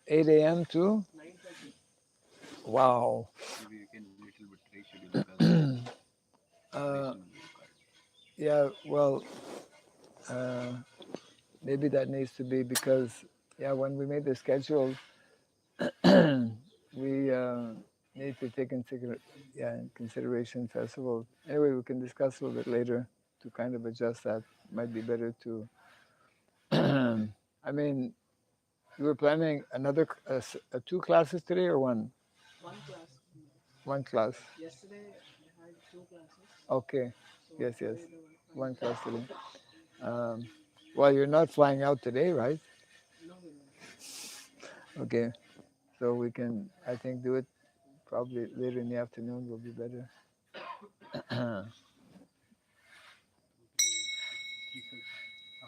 8 a.m. to? 9:30. Wow. Maybe you can little bit reschedule because Uh, operation will be required. yeah, well, uh, maybe that needs to be because, yeah, when we made the schedule, we need to take in consideration festival. Anyway, we can discuss a little bit later to kind of adjust that. Might be better to. I mean, you were planning another two classes today or one? One class. One class. Yesterday I had two classes. Okay. So Yes, yes. today the One one class. class today. Um, well, you're not flying out today, right? No, no, no. Okay. So we can, I think, do it probably later in the afternoon will be better.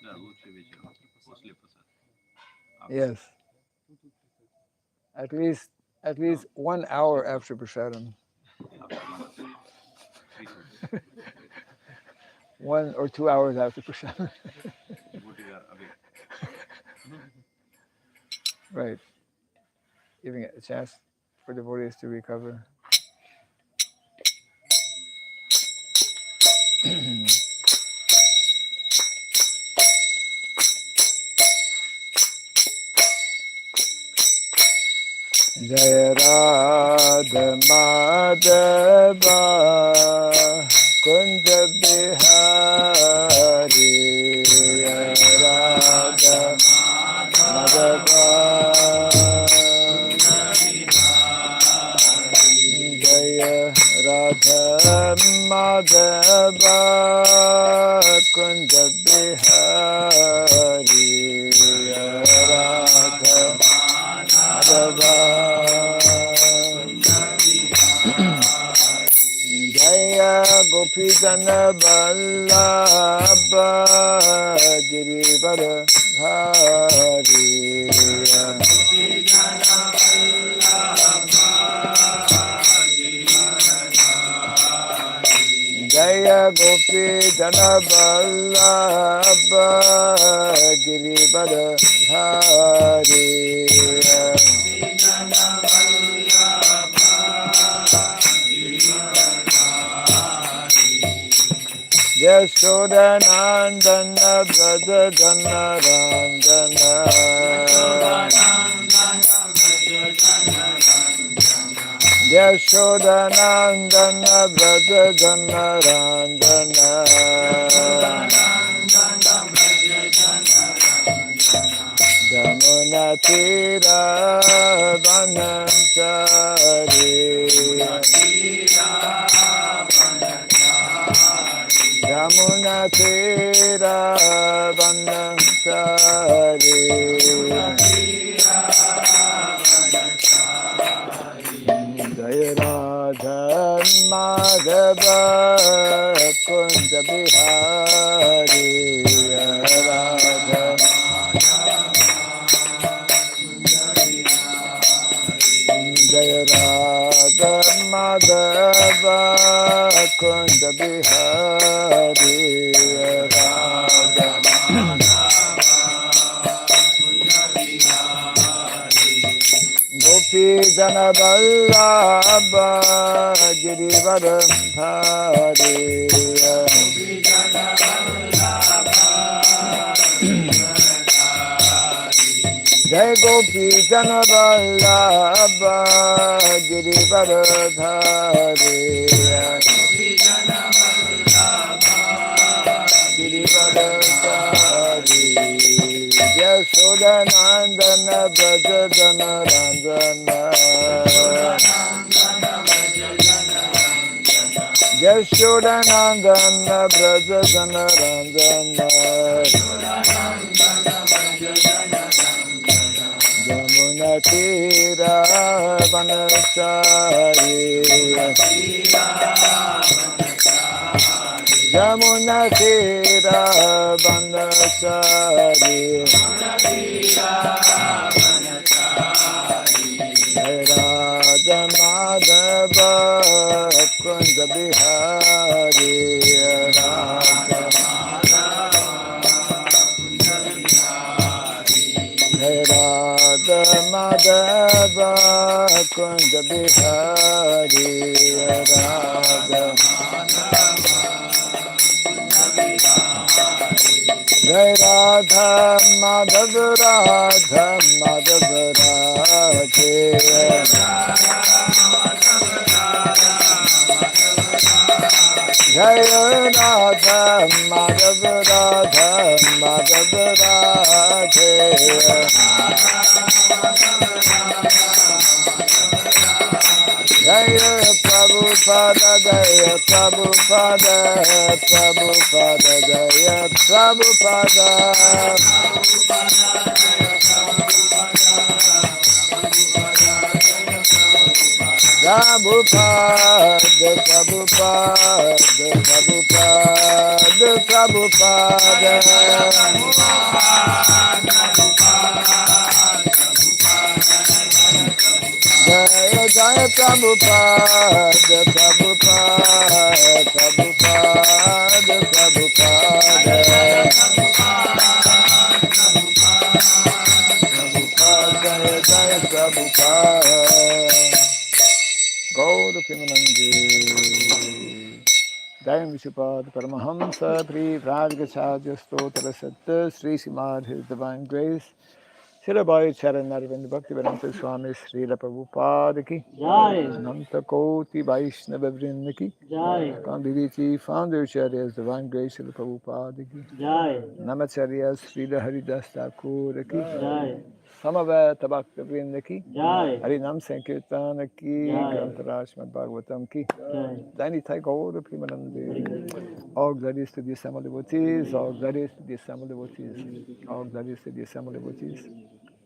Yeah, mostly prasad. After Yes. At least no 1 hour after prasadam. after 1 hour, 3:30. 1 or 2 hours after prasadam. Devotee are away. Right. Giving it a chance for devotees to recover. Jaya Radha Madhava Kunja Bihari Jaya Radha Madhava Jaya Radha Madhava Kunja Bihari Jaya Radha Madhava Jaya Gopijana Vallabha Girivara Hari Jaya Gopijana Vallabha Girivara Hari Yashoda Nandana Braja Jana Randana Yashoda Nandana Braja Jana Randana Jamuna Tira Vanantari Jamuna Tira Vanantari Jaya Radha Madhava Kunja Bihari Jaya Radha Jaya Radha Madhava Kunja Bihari Jaya Radha Gopi Jana Vallabha Girivara Hari Jai Gopi Jana Vallabha Girivara Hari Girivara Hari Yashoda Nandana Braja Jana Randana Yashoda Nandana Braja Jana Randana Jamuna Tira Vanachari Jamuna Tira Vanachari Radha Madhava Kunja Bihari Radha Madhava Kunda Bihari Radha Jai Radha Madhava Radha Madhava Radhe Jai Radha Madhava Radha Madhava Radhe Jaya Prabhupada Jaya Prabhupada Prabhupada Jaya Prabhupada Prabhupada Prabhupada Prabhupada Prabhupada Jaya Jaya Prabhupada Prabhupada Prabhupada Prabhupada Jaya Jaya Prabhupada Gaura Pimanandi Jaya Vishupad Paramahamsa Pri Vrajgacharya Stotra Satta Sri Srimad His Divine Grace Srila Bhai Charan Arvind Bhakti Vedanta Swami Srila Prabhupada Ki Jai, Nanta Koti Vaishnava Vrinda Ki Jai, Kandiviti Founder Charyas Divine Grace Srila Prabhupada Ki Jai, Namacharyas Srila Haridas Thakur Ki Jai, Samaveta Bhakta Vrinda Ki Jai, Harinam Sankirtana Ki Jai. Grantaraj Srimad Bhagavatam Ki Jai. Daini Thai Gaura Primanande All glories to the assembled devotees, all glories to the assembled devotees, all glories to the assembled devotees.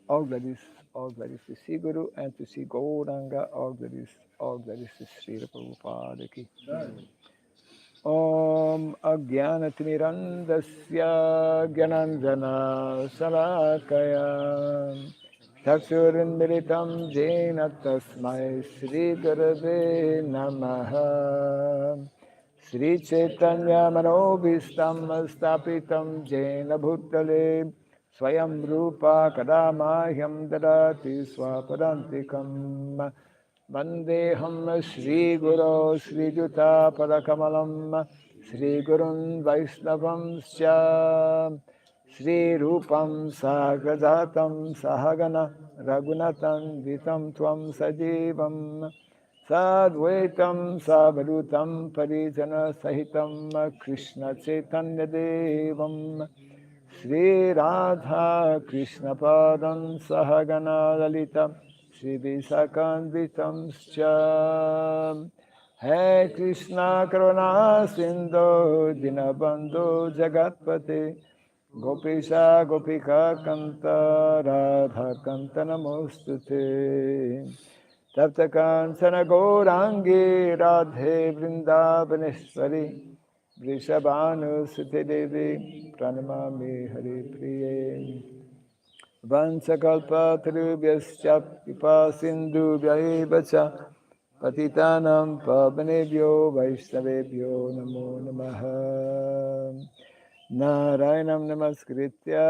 All glories to see Guru and to see Gauranga, all glories to Srila Prabhupada ki. Om Ajnanatimirandasya Gyananjana Salakaya Chakshurindritam Jena Tasmai Sri Gurave Namaha Sri Chaitanya Manobhistam Stapitam Jena Bhutale Swayam Rupa Kadamahyam Dadati Swapadantikam Vandeham Shri Guru Shri Juta Padakamalam Shri Gurun Vaishnavam Sya Shri Rupam Sagrajatam Sahagana Ragunatam Vitam Tvam Sajivam Sadvaitam Savadutam Parijana Sahitam Krishna Chaitanya Devam Shri Radha Krishna Padam Sahagana Lalita Shri Visakanvitam Scha He Krishna Karuna Sindhu Dinabandhu Jagatpate Gopisha Gopika Kanta Radha Kanta Namostute Tapta Kansana Gaurangi Radhe Vrindavaneshwari Vrishabhanu Sute Devi Pranamami Hari Priye Vansakalpa Tarubhyascha Pipa Sindhu Vyaivacha Patitanam Pavanebhyo Vaishnavebhyo Namo Namaha Narayanam Namaskritya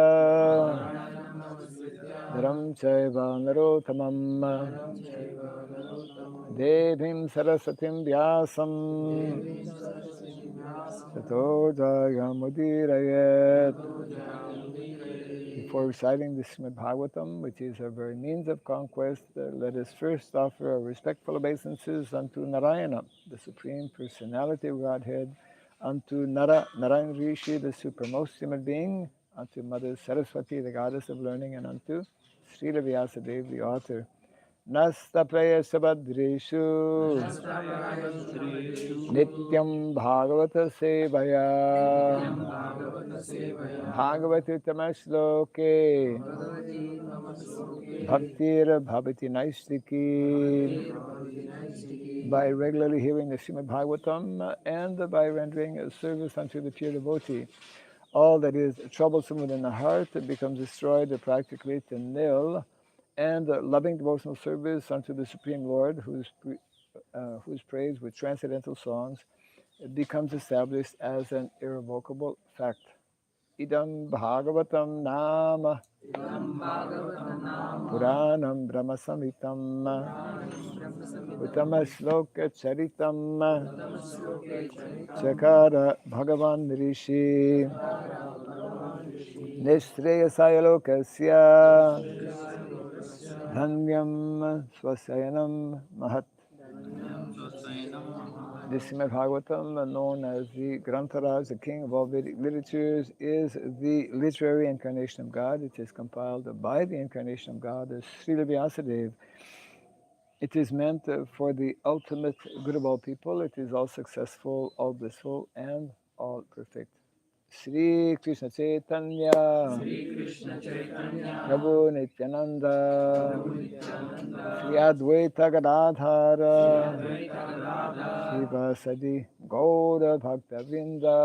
Dharam Chaiva Narotamam Devim Sarasatim Vyasam Tato Jayamudirayat. Before reciting the Srimad Bhagavatam, which is our very means of conquest, let us first offer our respectful obeisances unto Narayana, the Supreme Personality of Godhead, unto Narayan Rishi, the supremmost human being, unto Mother Saraswati, the goddess of learning, and unto Srila Vyasadeva, the author. Nasta Praya Sabhadreshu Nityam Bhagavata Sevaya Bhagavati Tamashloke Bhaktir Bhavati Naistiki. By regularly hearing the Srimad Bhagavatam and by rendering a service unto the pure devotee, all that is troublesome within the heart becomes destroyed practically to nil, and loving devotional service unto the Supreme Lord, whose praise with transcendental songs becomes established as an irrevocable fact. Idam Bhagavatam Nama Puranam Brahma Samhitam Uttama Shloka Charitam Chakara Bhagavan Rishi Nishreyasaya Lokasya Dhanyam Swasayanam Mahat. The Srimad Bhagavatam, known as the Grantaraj, the king of all Vedic literatures, is the literary incarnation of God. It is compiled by the incarnation of God as Srila Vyasadeva. It is meant for the ultimate good of all people. It is all successful, all blissful, and all perfect. Sri Krishna Chaitanya, Prabhu Nityananda, Sri Advaita Gadadhara, Shiva Sadi Gaura Bhakta Vrinda,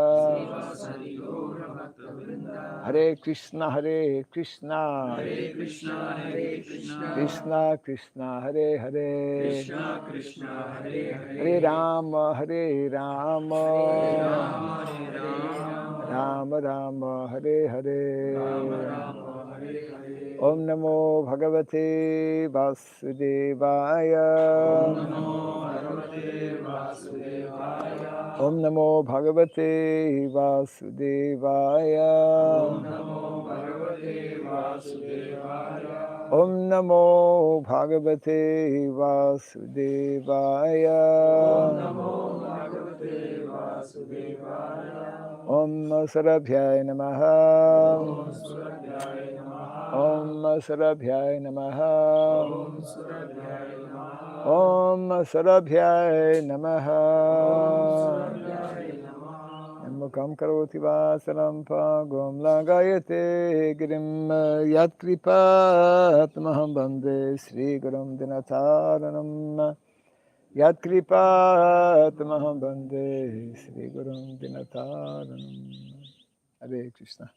Hare Krishna, Hare Krishna, Krishna Krishna, Hare Hare, Hare Rama, Hare Rama, Rama Rama, Hare Hare. Om Namo Bhagavate Vasudevaya. Om Namo Bhagavate Vasudevaya. Om Namo Bhagavate Vasudevaya. Om Sarabhyaya Namaha. Om Sarabhyaya Namaha. Om Sarabhyaya Namaha. Mukam karoti vasaram pagom lagayate girim yatkripat maham bande Sri Gurum Dinataranam. Yatkripat maham bande Sri Gurum Dinataranam. Hare Krishna.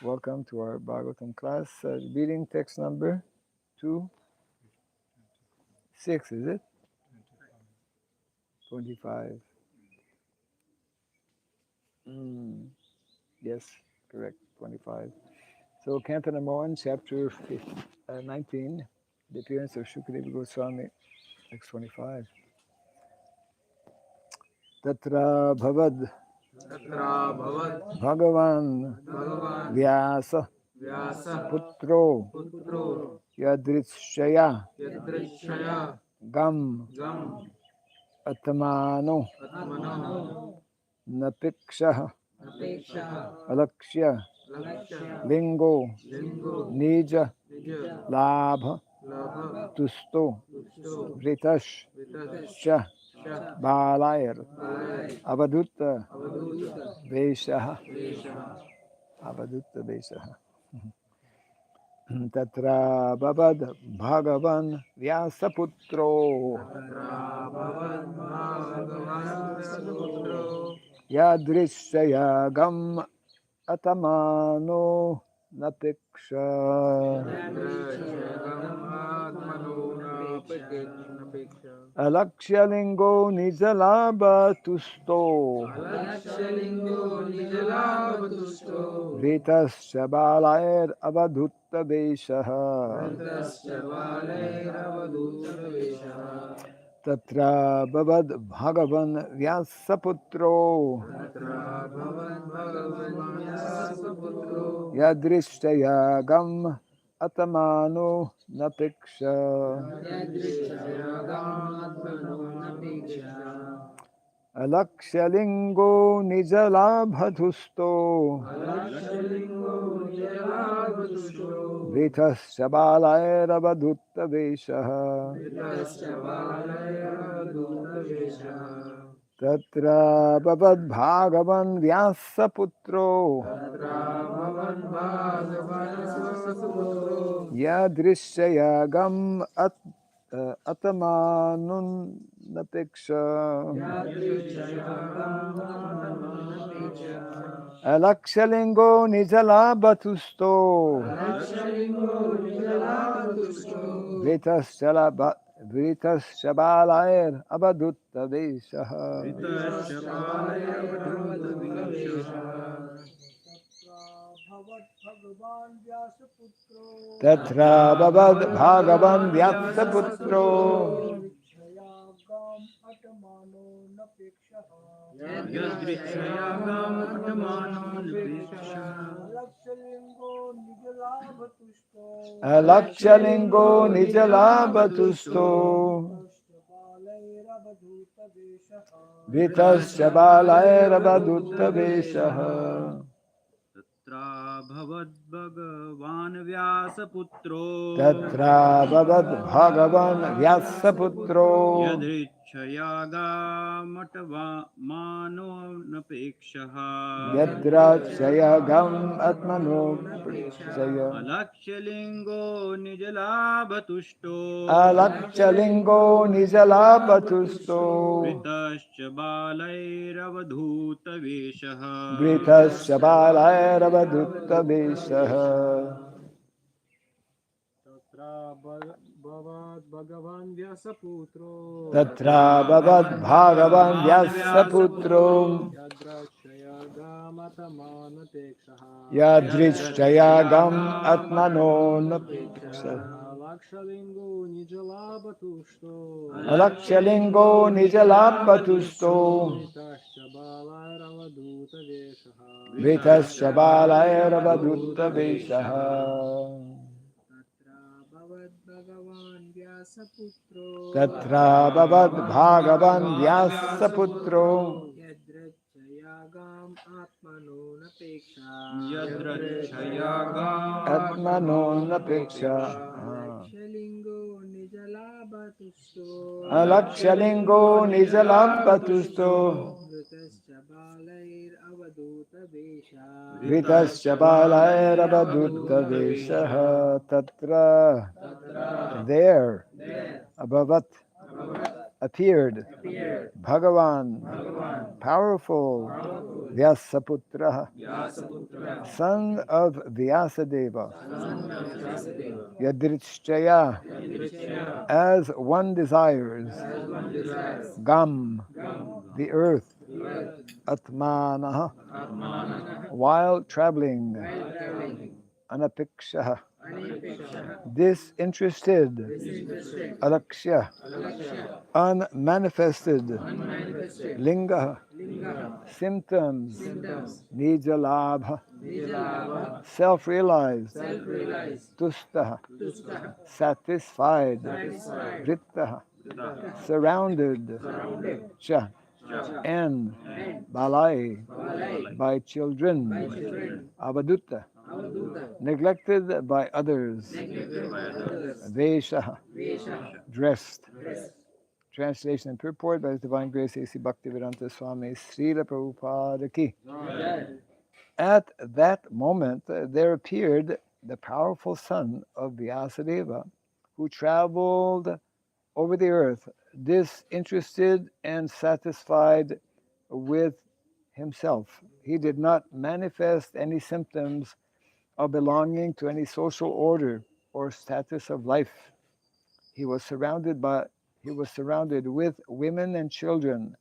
Welcome to our Bhagavatam class. Reading text number 26, is it? 25. Yes, correct, 25. So, Canto number 1, chapter 19, the appearance of Shukadeva Goswami, text 25. Tatra Bhavad Bhagavan Vyasa Putro Yadritshaya Gam Atmano Napiksha Alakshya Lingo Nija Labha Tusto Vritash Sha Balayar Avadutta Veshaha Avadutta Veshaha Tatra Babad Bhagavan Vyasaputro Yadrishya Gam Atamano Napiksha Alakshyalingo Nijalaba Tusto Vritas Shabalair Avadutta Veshaha Tatra Bavad Bhagavan Vyasaputro Yadrishtaya Gam Atamano Napiksha Alakshyalingo Nijalabhatusto Vritas Shabalairabadutta Veshaha Tatra Bavad Bhagavan Vyasaputro Yadrishya Gam Atamanun Napiksha Alakshyalingo Nijalabhatusto Vritas Shabalair Abadutta Veshaha Tatra bhavad bhagavan vyasaputro. यदृच्छयागाम अटमानोऽनपेक्षः Alakshalingo nijalabhatusto. Vitasya balairabhadutta veshaha. तत्रा भवद्भगवान् व्यासपुत्रो Tatra bhavad bhagavan vyasaputro. यदृच्छयागामटमानोऽनपेक्षः Yadrachayagam atmano prachaya. अलक्ष्यलिङ्गो निजलाभतुष्टो Alakshalingo nijalabhatusto. वृतश्च बालैरवधूतवेषः Britasya balairabhadutta veshaha. भगवान् व्यासपुत्रो Tatra bhavad bhagavan vyasaputro. यद्रक्षयागामतमानपेक्षः Yadrichayagam atmano napeksha. लक्षलिङ्गो निजलाभतुष्टो Alakshalingo nijalabhatusto. तश्च बालैरवधूतवेषः Vitasya balairabhadutta veshaha. Tatra bhavad bhagavan vyasaputro. यद्रक्षयागाम् Atmano napeksha. Alakshalingo nijalabhatusto. Vitasya balairabhadutta veshaha. Tatra. There. Abhavat. Appeared. Bhagavan. Powerful. Vyasaputra. Son of Vyasadeva. Yadrichaya. As one desires. Gam. The earth. Atmanaha. While traveling. Anapiksha. Disinterested. Alakshya. Unmanifested. Linga. Symptoms. Nijalabha. Self-realized. Tustaha. Satisfied. Vrittaha. Surrounded. Cha. And balai. By children. Avadutta. Neglected by others. Vesha. Dressed. Translation and purport by His Divine Grace A.C. Bhaktivedanta Swami Srila Prabhupada Ki. At that moment, there appeared the powerful son of Vyasadeva, who traveled over the earth, disinterested and satisfied with himself. He did not manifest any symptoms of belonging to any social order or status of life. He was surrounded with women and children,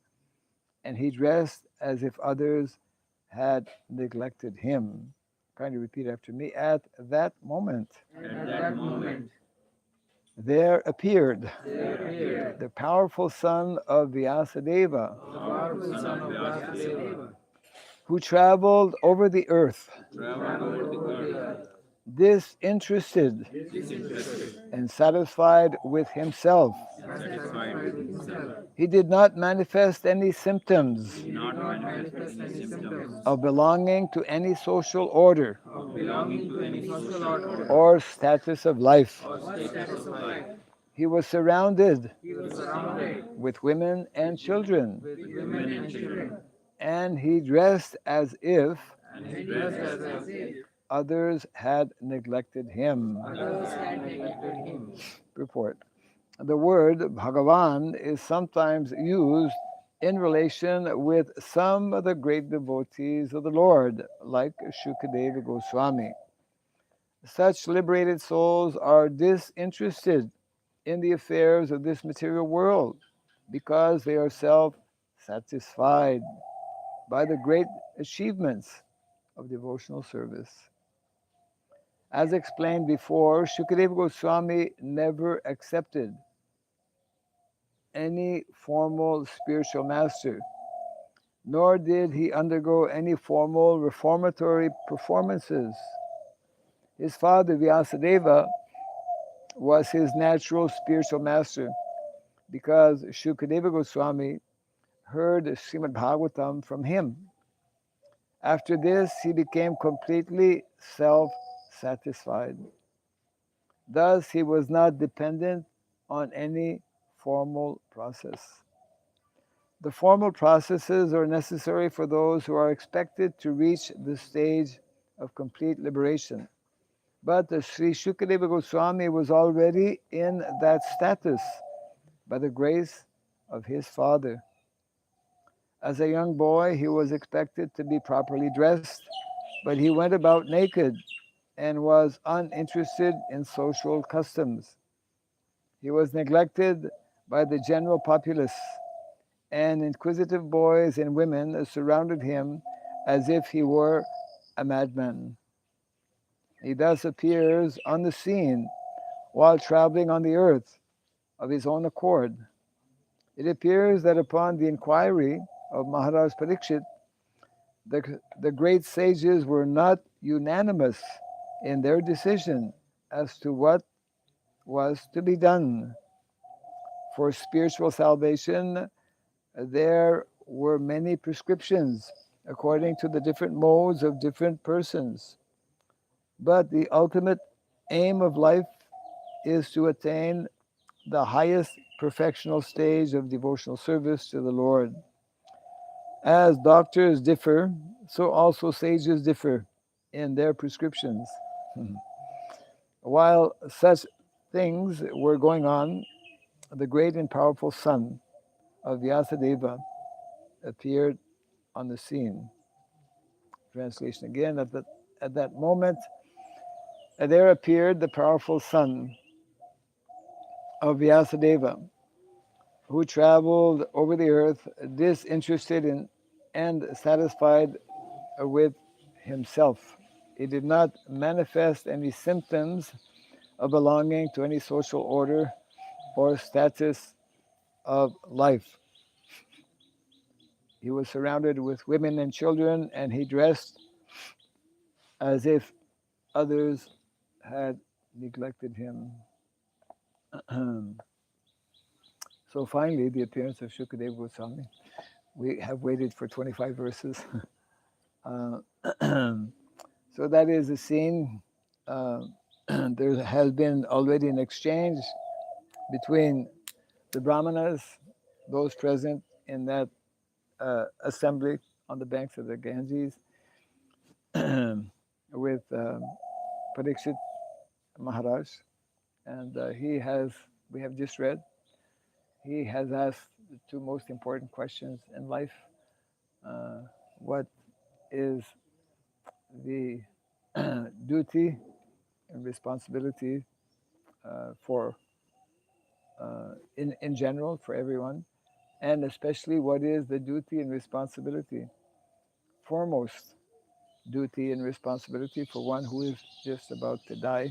and he dressed as if others had neglected him. Kindly repeat after me. At that moment, there appeared the powerful son of Vyasadeva, who traveled over the earth, disinterested and satisfied with himself. He did not manifest any symptoms of belonging to any social order or status of life. He was surrounded with women and children, and he dressed as if others had neglected him. Report. The word Bhagavan is sometimes used in relation with some of the great devotees of the Lord, like Shukadeva Goswami. Such liberated souls are disinterested in the affairs of this material world because they are self-satisfied by the great achievements of devotional service. As explained before, Shukadeva Goswami never accepted any formal spiritual master, nor did he undergo any formal reformatory performances. His father, Vyasadeva, was his natural spiritual master because Shukadeva Goswami heard Srimad Bhagavatam from him. After this, he became completely self-satisfied. Thus, he was not dependent on any formal process. The formal processes are necessary for those who are expected to reach the stage of complete liberation. But the Sri Shukadeva Goswami was already in that status by the grace of his father. As a young boy, he was expected to be properly dressed, but he went about naked and was uninterested in social customs. He was neglected by the general populace, and inquisitive boys and women surrounded him as if he were a madman. He thus appears on the scene while traveling on the earth of his own accord. It appears that upon the inquiry of Maharaj Parikshit, the great sages were not unanimous in their decision as to what was to be done. For spiritual salvation, there were many prescriptions according to the different modes of different persons. But the ultimate aim of life is to attain the highest perfectional stage of devotional service to the Lord. As doctors differ, so also sages differ in their prescriptions. While such things were going on, the great and powerful son of Vyasadeva appeared on the scene. Translation again, at that moment, there appeared the powerful son of Vyasadeva, who traveled over the earth disinterested in and satisfied with himself. He did not manifest any symptoms of belonging to any social order or status of life. He was surrounded with women and children, and he dressed as if others had neglected him. So finally, the appearance of Shukadeva Goswami. We have waited for 25 verses. So that is the scene. There has been already an exchange between the Brahmanas, those present in that assembly on the banks of the Ganges, with Parikshit Maharaj. And we have just read, he has asked the two most important questions in life. What is the duty and responsibility for in general for everyone, and especially what is the duty and responsibility, foremost duty and responsibility for one who is just about to die.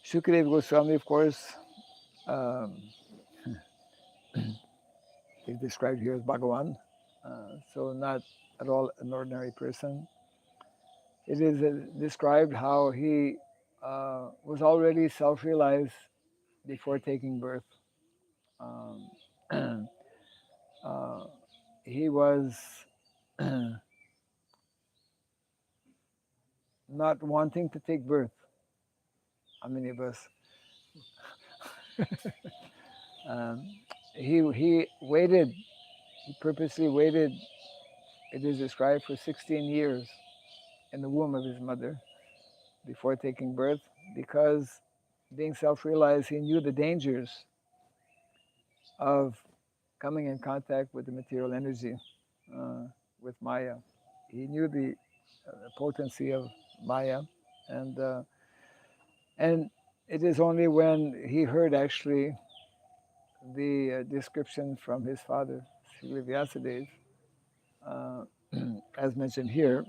Shukadeva Goswami, of course, is described here as Bhagavan, so not at all an ordinary person. It is described how he was already self-realized before taking birth. He was not wanting to take birth. How many of us? He waited. He purposely waited. It is described for 16 years in the womb of his mother before taking birth, because being self-realized, he knew the dangers of coming in contact with the material energy, with Maya. He knew the potency of Maya, and it is only when he heard actually the description from his father, Srila Vyasadeva, as mentioned here.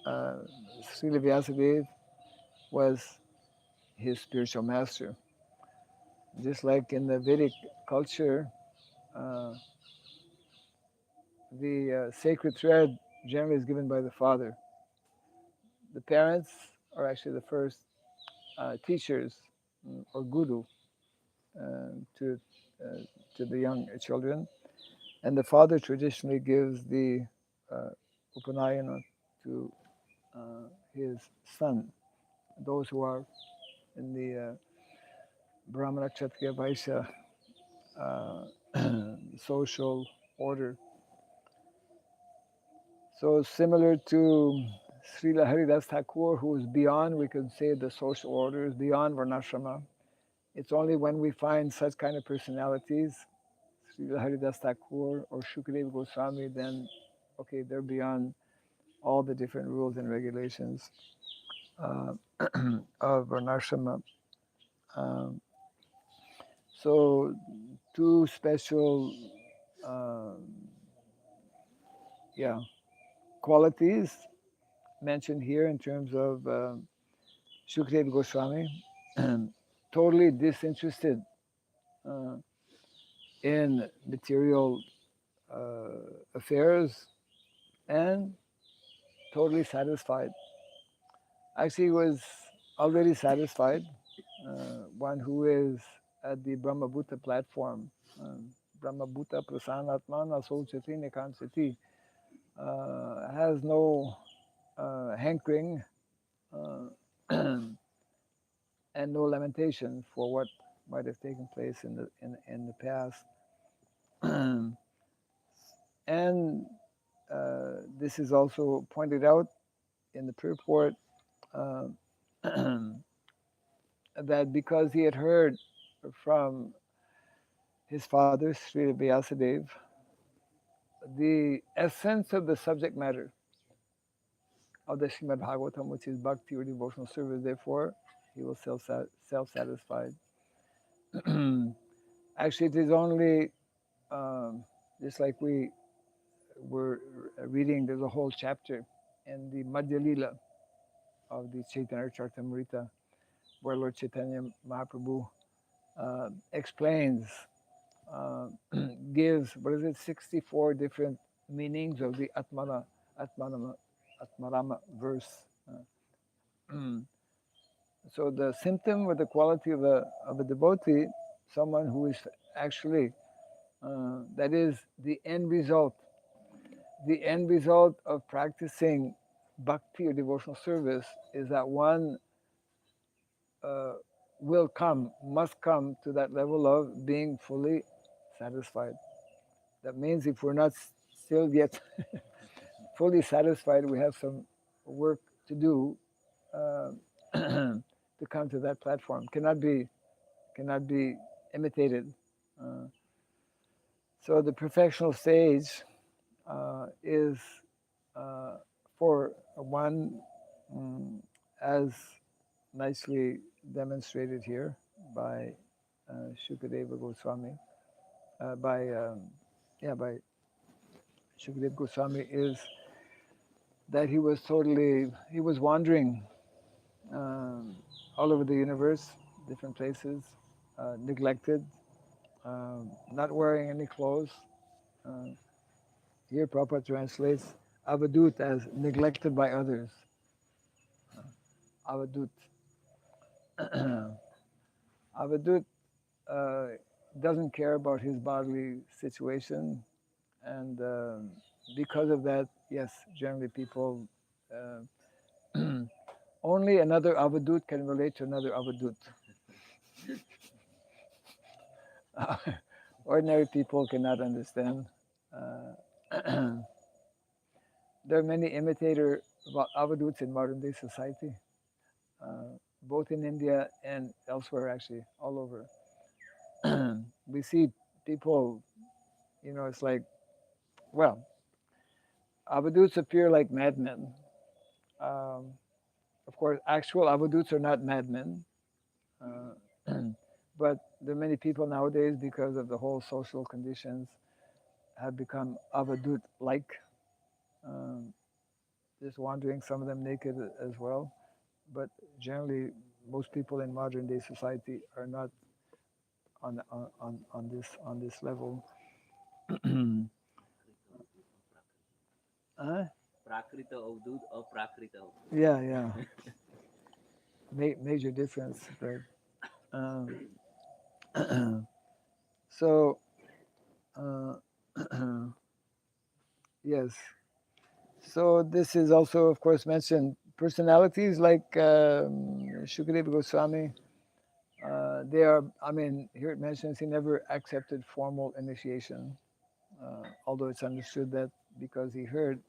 Srila Vyasadeva was his spiritual master. Just like in the Vedic culture, uh, the sacred thread generally is given by the father. The parents are actually the first teachers or guru to to the young children, and the father traditionally gives the upanayana to his son, those who are in the Brahmana, Kshatriya, Vaishya uh, social order. So similar to Srila Haridas Thakur, who is beyond, we could say, the social orders, beyond Varnashrama. It's only when we find such kind of personalities, Srila Haridas Thakur or Shukadeva Goswami, then, okay, they're beyond all the different rules and regulations uh, of Varnashrama. Um, so two special yeah, qualities mentioned here in terms of Shukadeva Goswami, totally disinterested uh, in material affairs and totally satisfied. Actually, he was already satisfied. One who is at the Brahmabhuta platform, Brahmabhuta Prasanatmana Solchati Nikansati, has no hankering and no lamentation for what might have taken place in the past. And this is also pointed out in the purport uh, that because he had heard from his father, Sri Vyasadeva, the essence of the subject matter of the Srimad Bhagavatam, which is bhakti or devotional service, therefore he was self-satisfied. Actually, it is only just like we were reading, there's a whole chapter in the Madhya Lila of the Chaitanya Charitamrita, where Lord Chaitanya Mahaprabhu explains, gives, 64 different meanings of the Atmarama verse. So the symptom or the quality of a devotee, someone who is actually, that is the end result. The end result of practicing bhakti or devotional service is that one uh, must come to that level of being fully satisfied. That means if we're not still yet fully satisfied, we have some work to do to come to that platform. Cannot be imitated. Uh, so the perfectional stage is for one, as nicely demonstrated here by Shukadeva Goswami, by Shukadeva Goswami, is that he was wandering all over the universe, different places, neglected, not wearing any clothes. Uh, Here Prabhupada translates avadut as neglected by others. Avadut. Avadut doesn't care about his bodily situation, and because of that, yes, generally people only another avadut can relate to another avadut. Ordinary people cannot understand. There are many imitator avaduts in modern day society, both in India and elsewhere, actually, all over. We see people, it's like, well, avaduts appear like madmen. Um, of course, actual avaduts are not madmen, but there are many people nowadays, because of the whole social conditions, have become avadut-like, just wandering, some of them naked as well. but generally most people in modern day society are not on this level. Huh? Prakrita avdut, aprakrita avdut. Yeah, yeah. Major difference, right? So, uh, yes. So this is also, of course, mentioned. Personalities like Shukadeva Goswami, they are, I mean, here it mentions he never accepted formal initiation, although it's understood that because he heard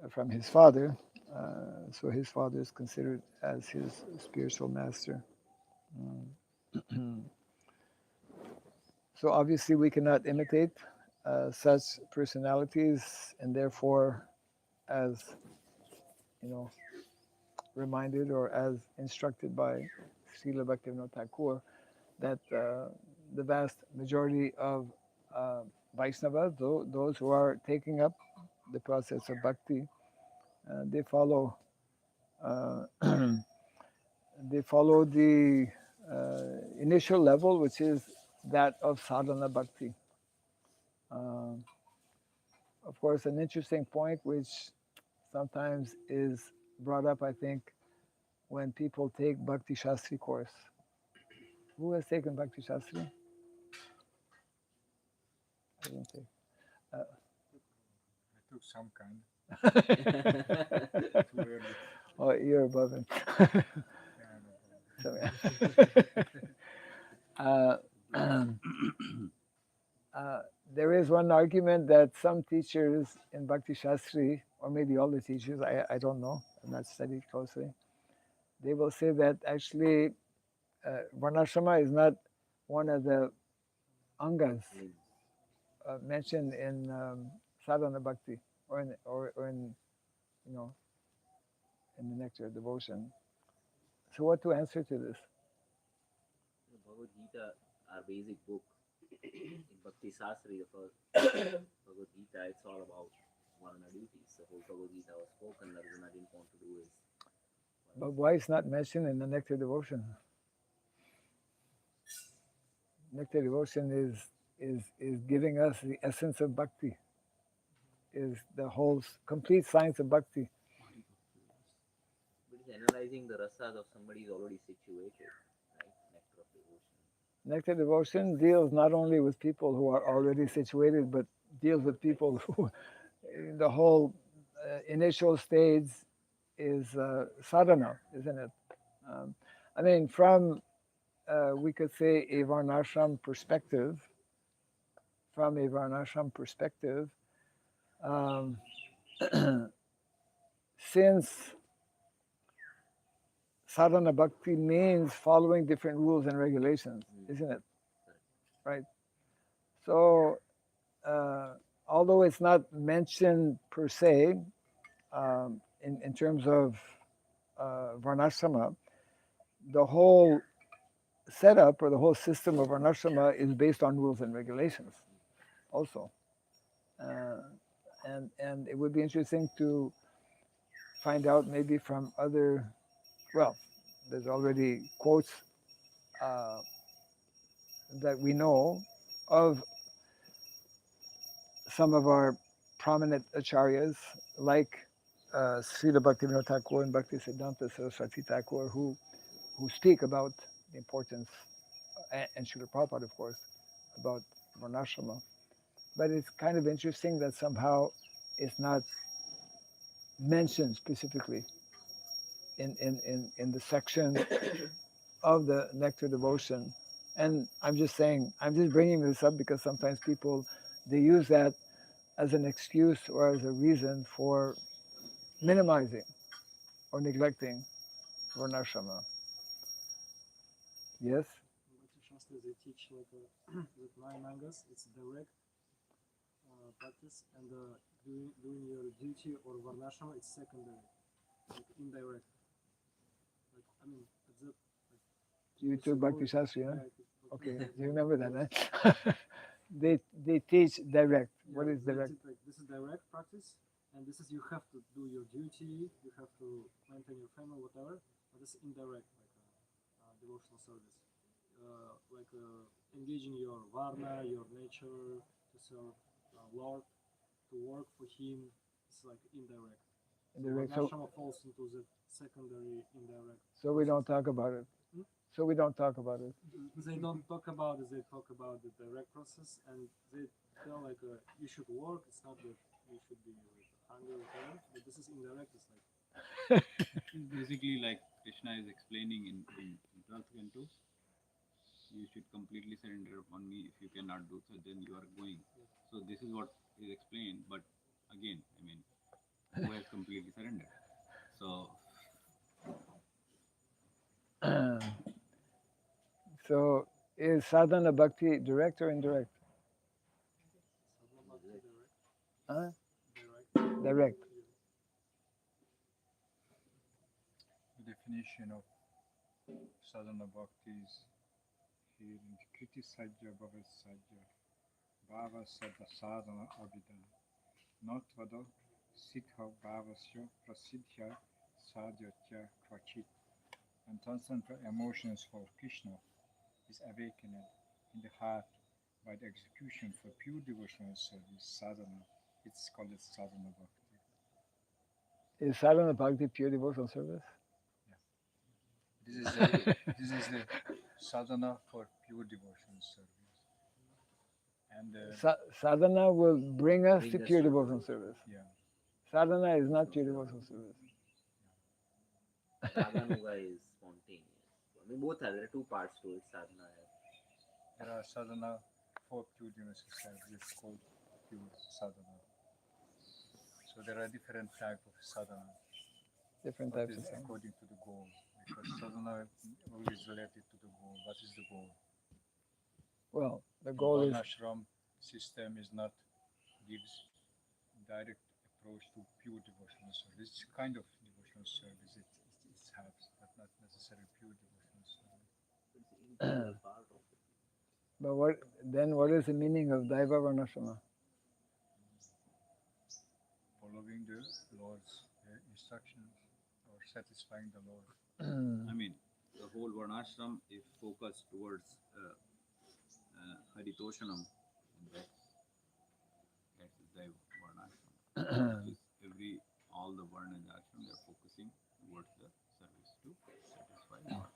from his father, so his father is considered as his spiritual master. So obviously we cannot imitate such personalities, and therefore, as you know, reminded or as instructed by Srila Bhaktivinoda Thakur, that the vast majority of Vaishnavas, those who are taking up the process of bhakti, they follow they follow the initial level, which is that of sadhana bhakti. Of course, an interesting point which sometimes is brought up, I think, when people take Bhakti Shastri course. Who has taken Bhakti Shastri? I didn't take. I took some kind. Too early. Oh, you're above him. Yeah, no problem. There is one argument that some teachers in Bhakti Shastri, or maybe all the teachers, I don't know, I've not studied closely, they will say that actually Varnashrama is not one of the angas mentioned in sadhana bhakti or in you know in the nectar of devotion. So what to answer to this? Bhagavad Gita, our basic book, in Bhakti Sasri, the first Bhagavad Gita, it's all about Varna duties. The whole Bhagavad Gita was spoken, Arjuna didn't want to do his. But why it's not mentioned in the nectar devotion? Nectar devotion is giving us the essence of bhakti, is the whole complete science of bhakti. But it's analyzing the rasas of somebody who's already situated, right? Nectar of devotion. Nectar devotion deals not only with people who are already situated, but deals with people who, in the whole initial stage is sadhana, isn't it? I mean, from we could say a varnashram perspective, since sadhana bhakti means following different rules and regulations, isn't it? Right. So, although it's not mentioned per se in terms of varnashrama, the whole setup or the whole system of varnashrama is based on rules and regulations also. And it would be interesting to find out maybe from other, well, there's already quotes that we know of some of our prominent acharyas like Srila Bhaktivinoda Thakur and Bhakti Siddhanta Saraswati Thakur who speak about the importance, and Srila Prabhupada, of course, about varnashrama. But it's kind of interesting that somehow it's not mentioned specifically in the section of the nectar devotion. And I'm just bringing this up because sometimes people, they use that as an excuse or as a reason for minimizing or neglecting varnashrama. Yes? Bhakti Shastra, they teach like with 9 mangas, it's direct practice, and doing your duty or varnashrama, it's secondary, like indirect. Like, I mean, it's a, like, You took Bhakti Shastri, huh? yeah, Okay, you remember that, huh? They teach direct. Yeah, What is direct? like, this is direct practice, and this is you have to do your duty, you have to maintain your family, whatever. but it's indirect, like devotional service, engaging your varna, your nature to serve Lord, to work for Him. It's like indirect. Indirect. So So, Varnashrama falls into the secondary indirect. so we don't talk about it. Hmm? So we don't talk about it. They don't talk about it. They talk about the direct process, and they tell like you should work. It's not that you should be like hungry or whatever. But this is indirect. It's like It's basically like Krishna is explaining in 12th canto. You should completely surrender upon me. If you cannot do so, then you are going. So this is what is explained. But again, I mean, who has completely surrendered? So So is sadhana bhakti direct or indirect? sadhana bhakti direct. Huh? Direct. Direct. The definition of sadhana bhakti is here in Kriti Sajja Bhavat Sajja Bhava Sada Sadhana Abhida Notvada Siddha Bhavasya Prasidhya Sadhyatya Krachit. And transcendental emotions for Krishna is awakened in the heart by the execution for pure devotional service, sadhana. It's called sadhana bhakti. Is sadhana bhakti pure devotional service? This is the sadhana for pure devotional service. And Sadhana will bring us Bring to us pure to- devotional service. yeah, Sadhana is not pure devotional service. Sadhanuga is spontaneous. I mean, both are. There are two parts to it. Sadhana. there are sadhana for pure devotional service. It's called pure sadhana. So there are different types of sadhana. Different What types is of sadhana. according to the goal? Because sadhana always related to the goal. What is the goal? Well, the goal is Varnashram system is not gives direct approach to pure devotional service. It's kind of devotional service. It helps, but not necessarily pure devotional service. It's an integral part of it. but what is the meaning of Daiva Varnashrama? Following the Lord's instructions or satisfying the Lord. I mean, the whole Varnashram is focused towards Haritoshanam. That's the Varnashram. All the Varna and Ashram, they are focusing towards the service to satisfy Lord.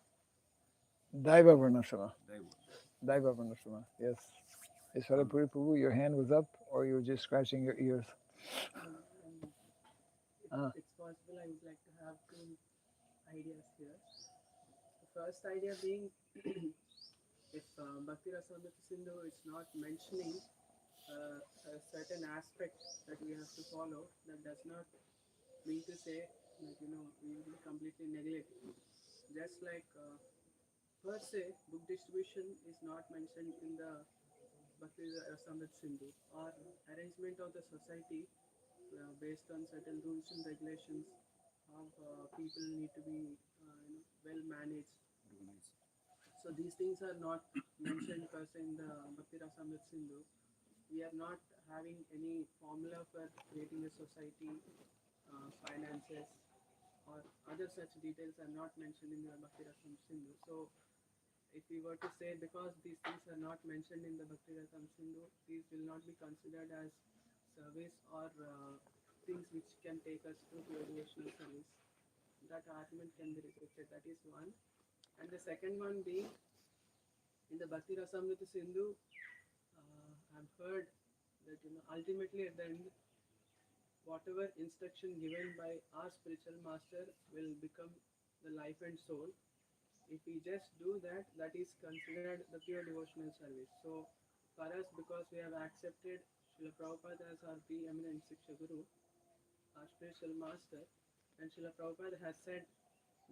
Daiva Varnashrama. Daiva. Daiva Varnashrama. Yes. Ishwara Puri Prabhu, your hand was up, or you were just scratching your ears? If it's possible, I would like to have two ideas here. The first idea being, if Bhakti Rasamrita Sindhu is not mentioning a certain aspect that we have to follow, that does not mean to say that we will completely neglect it. Just like per se, book distribution is not mentioned in the Bhakti Rasamrita Sindhu, or arrangement of the society based on certain rules and regulations, how people need to be well managed. So these things are not mentioned per se in the Bhakti Rasamrita Sindhu. We are not having any formula for creating a society, finances, or other such details are not mentioned in the Bhakti Rasamrita Sindhu. So if we were to say, because these things are not mentioned in the Bhakti Rasamrita Sindhu, these will not be considered as service or things which can take us to a devotional service. That argument can be rejected. That is one. And the second one being, in the Bhakti Rasamrita Sindhu, I've heard that ultimately at the end, whatever instruction given by our spiritual master will become the life and soul. If we just do that, that is considered the pure devotional service. So for us, because we have accepted Srila Prabhupada as our preeminent Siksha Guru, our spiritual master, and Srila Prabhupada has said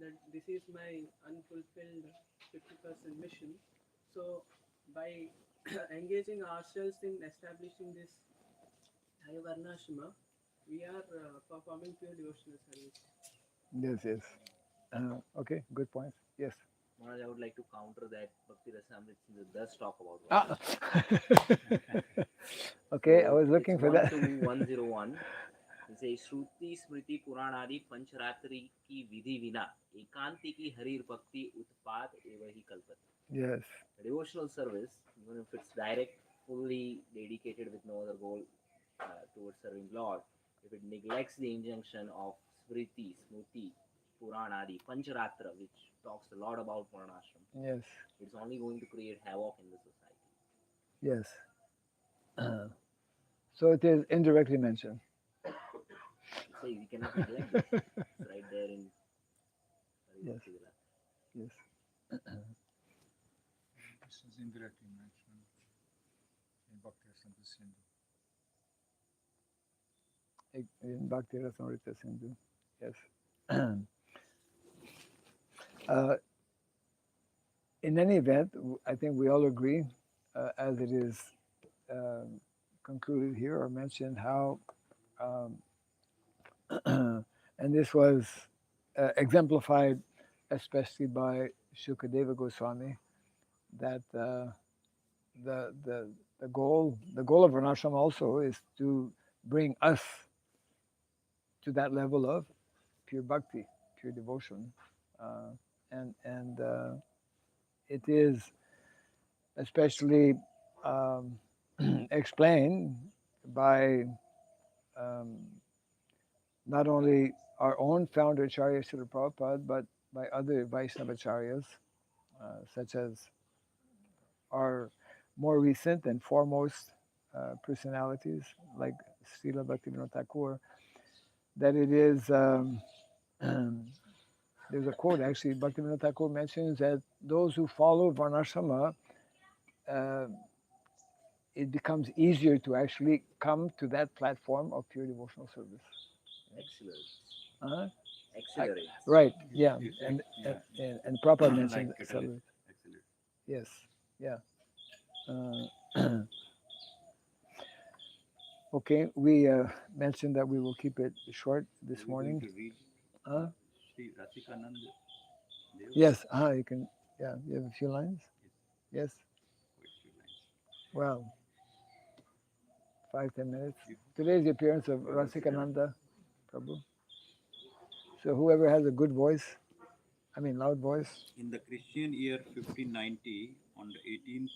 that this is my unfulfilled 50% mission. So by engaging ourselves in establishing this High Varnashrama, we are performing pure devotional service. Yes, yes. Okay, good point. Yes. Maharaj, I would like to counter that Bhakti Rasamrita Sindhu does talk about Okay, I was So looking it's for that. 12101. जैसे श्रुति स्मृति पुराणादि पंचरात्रि की विधि विना एकांति की हरि भक्ति उत्पाद एवं ही कल्पते. Yes. Devotional service, even if it's direct, fully dedicated with no other goal towards serving Lord, if it neglects the injunction of Smriti, Smruti, Puranadi, Pancharatra, which talks a lot about Varnashram, Yes. it's only going to create havoc in the society. Yes. So it is indirectly mentioned. So we cannot neglect this. It's right there in Yes. Bhakti Vilas. Yes. This is indirectly mentioned in Bhakti Rasamrita Sindhu. In Bhakti Rasamrita Sindhu. Yes. uh, in any event, I think we all agree, as it is concluded here or mentioned, how, and this was exemplified especially by Shukadeva Goswami, that the goal of Varnashram also is to bring us to that level of pure bhakti, pure devotion, and it is especially explained by um, not only our own founder Acharya Srila Prabhupada, but by other Vaishnavacharyas, such as our more recent and foremost personalities like Srila Bhaktivinoda Thakur, that it is, there's a quote actually, Bhaktivinoda Thakur mentions that those who follow Varnashrama, uh, it becomes easier to actually come to that platform of pure devotional service. Accelerates. Uh-huh. Accelerates. Right, yeah. It's And, yeah. and Prabhupada mentioned Like accelerate. accelerate. Yes, yeah. Okay, we mentioned that we will keep it short this Are we going morning. to read Sri Rasikanand Dev? Yes, you can, yeah, you have a few lines? Yes. Quite few lines. Well, 5-10 minutes. Today's the appearance of Rasikananda Prabhu. So whoever has a good voice, loud voice. In the Christian year 1590, on the 18th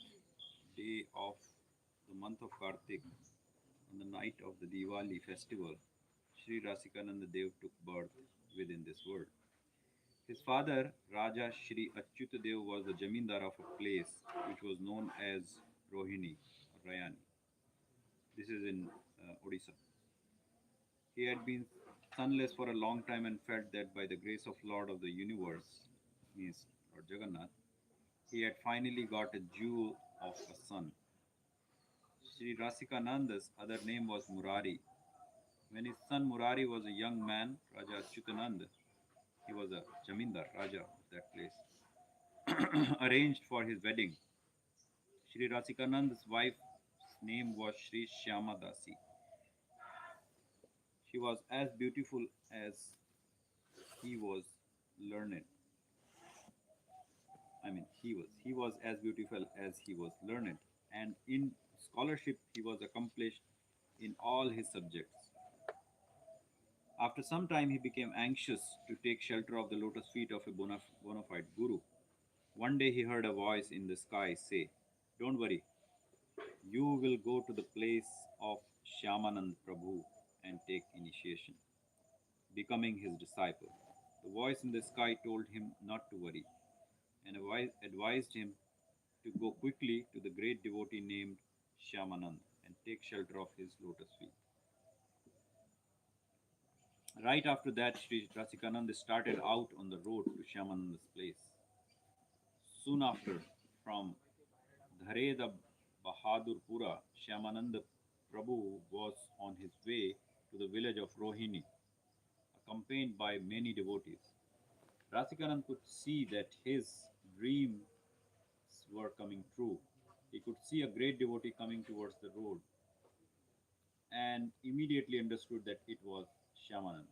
day of the month of Kartik, on the night of the Diwali festival, Sri Rasikananda Dev took birth within this world. His father, Raja Shri Achyutadev, was the Jamindar of a place which was known as Rohini or Rayani. This is in Odisha. He had been sonless for a long time and felt that by the grace of Lord of the universe, means Lord Jagannath, he had finally got a jewel of a son. Sri Rasikananda's other name was Murari. When his son Murari was a young man, Raja Achyutanand, he was a Jamindar, Raja of that place, arranged for his wedding. Sri Rasikananda's wife's name was Sri Shyama Dasi. She was as beautiful as he was learned. He was as beautiful as he was learned, and in scholarship he was accomplished in all his subjects. After some time, he became anxious to take shelter of the lotus feet of a bona fide guru. One day, he heard a voice in the sky say, "Don't worry, you will go to the place of Shyamanand Prabhu and take initiation, becoming his disciple." The voice in the sky told him not to worry and advised him to go quickly to the great devotee named Shyamanand and take shelter of his lotus feet. Right after that, Sri Rasikananda started out on the road to Shyamananda's place. Soon after, from Dhareda Bahadurpura, Shyamananda Prabhu was on his way to the village of Rohini, accompanied by many devotees. Rasikanand could see that his dreams were coming true. He could see a great devotee coming towards the road and immediately understood that it was Shyamanand.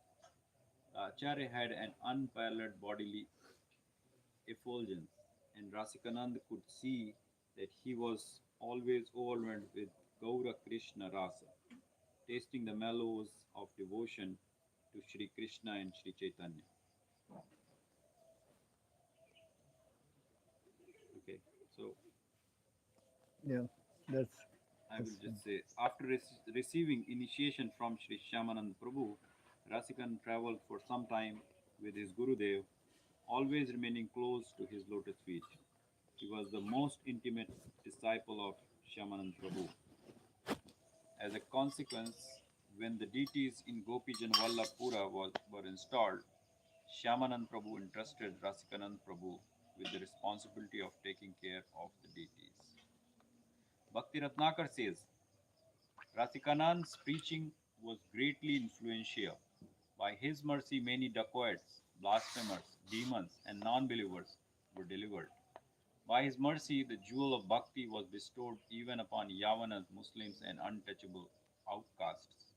Acharya had an unparalleled bodily effulgence, and Rasikanand could see that he was always overwhelmed with Gaura Krishna Rasa, tasting the mellows of devotion to Sri Krishna and Sri Chaitanya. Okay, so Yeah, that's I will just say, after receiving initiation from Sri Shyamanand Prabhu, Rasikan traveled for some time with his Gurudev, always remaining close to his lotus feet. He was the most intimate disciple of Shyamanand Prabhu. As a consequence, when the deities in Gopijan Vallabhpura were installed, Shyamanand Prabhu entrusted Rasikanand Prabhu with the responsibility of taking care of the deities. Bhakti Ratnakar says, Rasikanand's preaching was greatly influential. By his mercy, many dacoits, blasphemers, demons, and non believers were delivered. By his mercy, the jewel of bhakti was bestowed even upon Yavanas, Muslims, and untouchable outcasts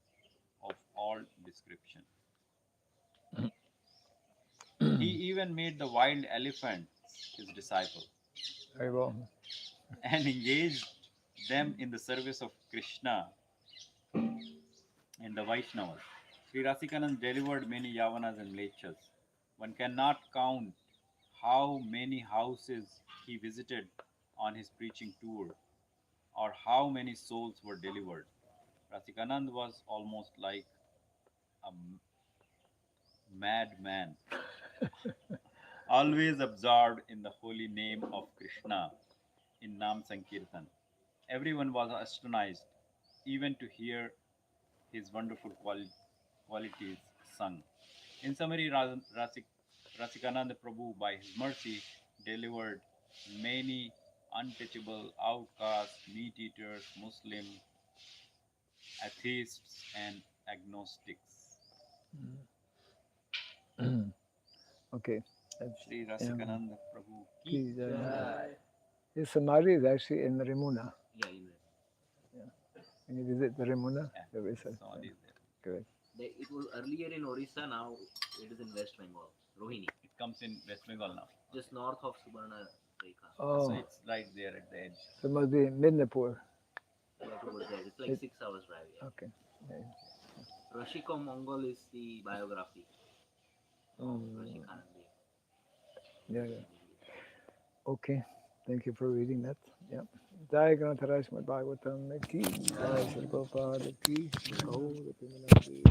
of all description. He even made the wild elephant his disciple very well. and engaged them in the service of Krishna and the Vaishnavas. Sri Rasikanand delivered many Yavanas and Mlechas. One cannot count how many houses he visited on his preaching tour or how many souls were delivered. Rasikanand was almost like a madman, always absorbed in the holy name of Krishna in Nam Sankirtan. Everyone was astonished even to hear his wonderful qualities sung. In summary, Rasikananda Prabhu, by his mercy, delivered many untouchable outcasts, meat eaters, Muslim, atheists, and agnostics. Okay. That's, Sri Rasikananda Prabhu ki Ki Jai. Jai. His samadhi is actually in Rimuna. Yeah, in When you visit the Rimuna, Yeah, there is a Samadhi is there. correct. it was earlier in Orissa, now it is in West Bengal, Rohini, It comes in West Bengal now. just north of Subarna Rekha. Oh, So it's right there at the edge. so it must be Midnapur. Yeah, towards there. It's like It- 6 hours drive. Yeah. Okay. Yeah. Rashiko Mongol is the biography of Mm. Rashikanand. Yeah, yeah. Okay. Thank you for reading that. Yeah. Jai Ganatharaj Srimad Bhagavatam ki Jai Shri Prabhupada ki Gaur Premanandi.